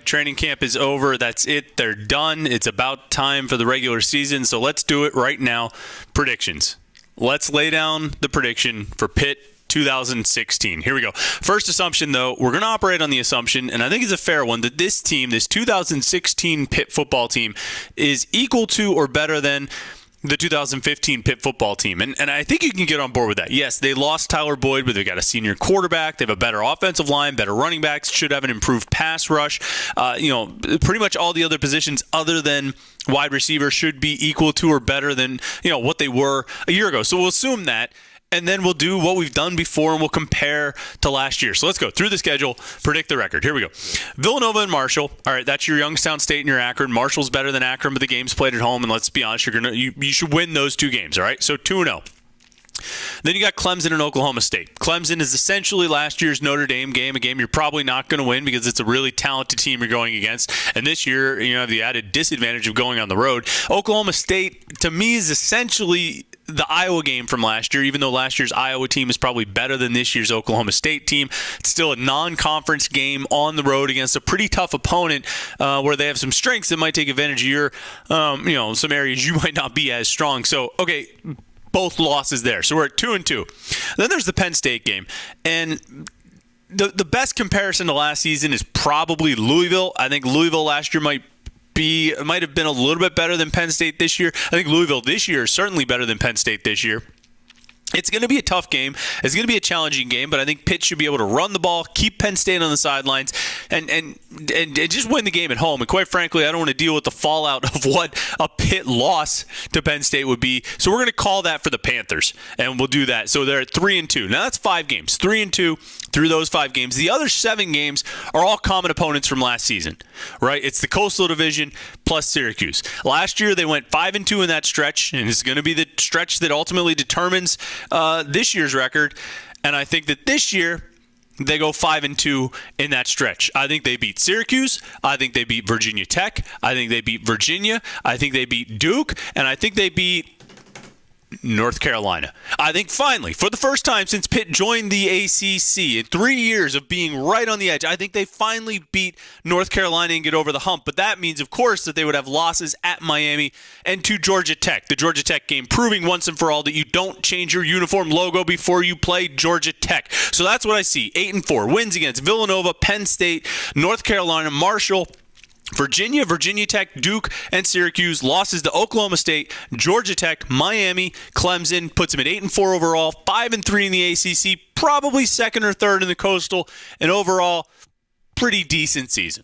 Training camp is over. That's it. They're done. It's about time for the regular season. So let's do it right now. Predictions. Let's lay down the prediction for Pitt 2016. Here we go. First assumption, though, we're going to operate on the assumption, and I think it's a fair one, that this team, this 2016 Pitt football team, is equal to or better than the 2015 Pitt football team. And I think you can get on board with that. Yes, they lost Tyler Boyd, but they've got a senior quarterback. They have a better offensive line, better running backs, should have an improved pass rush. Pretty much all the other positions other than wide receiver should be equal to or better than, what they were a year ago. So we'll assume that. And then we'll do what we've done before, and we'll compare to last year. So let's go through the schedule, predict the record. Here we go. Villanova and Marshall. All right, that's your Youngstown State and your Akron. Marshall's better than Akron, but the game's played at home. And let's be honest, you should win those two games, all right? So 2-0. Then you got Clemson and Oklahoma State. Clemson is essentially last year's Notre Dame game, a game you're probably not going to win because it's a really talented team you're going against. And this year, you have the added disadvantage of going on the road. Oklahoma State, to me, is essentially the Iowa game from last year, even though last year's Iowa team is probably better than this year's Oklahoma State team. It's still a non-conference game on the road against a pretty tough opponent where they have some strengths that might take advantage of your, some areas you might not be as strong. So, okay, both losses there. So we're at 2-2. Then there's the Penn State game. And the best comparison to last season is probably Louisville. I think Louisville last year might have been a little bit better than Penn State this year. I think Louisville this year is certainly better than Penn State this year. It's going to be a tough game. It's going to be a challenging game, but I think Pitt should be able to run the ball, keep Penn State on the sidelines, and just win the game at home. And quite frankly, I don't want to deal with the fallout of what a Pitt loss to Penn State would be. So we're going to call that for the Panthers, and we'll do that. So they're at 3-2. Now that's 5 games. 3-2 through those 5 games. The other 7 games are all common opponents from last season, right? It's the Coastal Division plus Syracuse. Last year they went 5-2 in that stretch, and it's going to be the stretch that ultimately determines this year's record. And I think that this year they go 5-2 in that stretch. I think they beat Syracuse. I think they beat Virginia Tech. I think they beat Virginia. I think they beat Duke. And I think they beat North Carolina. I think finally, for the first time since Pitt joined the ACC, in 3 years of being right on the edge, I think they finally beat North Carolina and get over the hump. But that means, of course, that they would have losses at Miami and to Georgia Tech. The Georgia Tech game proving once and for all that you don't change your uniform logo before you play Georgia Tech. So that's what I see. 8-4 wins against Villanova, Penn State, North Carolina, Marshall, Virginia, Virginia Tech, Duke, and Syracuse. Losses to Oklahoma State, Georgia Tech, Miami, Clemson. Puts them at 8-4 overall, 5-3 in the ACC, probably second or third in the Coastal, and overall, pretty decent season.